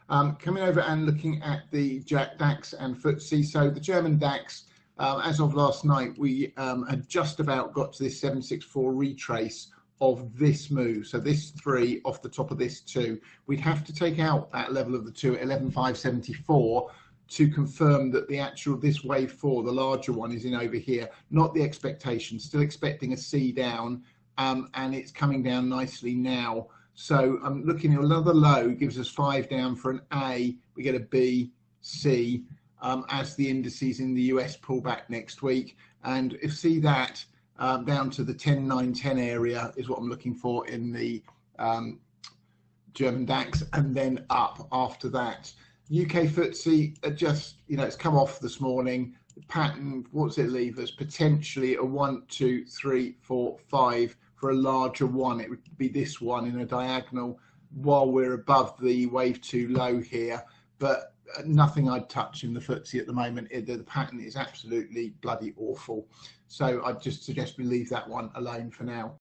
Coming over and looking at the DAX and FTSE. So the German DAX, as of last night, we had just about got to this 764 retrace of this move. So this 3 off the top of this 2. We'd have to take out that level of the 2 at 11,574 to confirm that the actual, this wave 4, the larger one, is in over here, not the expectation. Still expecting a C down, and it's coming down nicely now. So I'm looking at another low, gives us 5 down for an A. We get a B, C, as the indices in the US pull back next week. And if see that down to the 10, 9, 10 area is what I'm looking for in the German DAX, and then up after that. UK FTSE just, it's come off this morning. The pattern, what's it leave us? Potentially a 1, 2, 3, 4, 5 for a larger one. It would be this one in a diagonal while we're above the wave 2 low here, but nothing I'd touch in the FTSE at the moment. The pattern is absolutely bloody awful. So I'd just suggest we leave that one alone for now.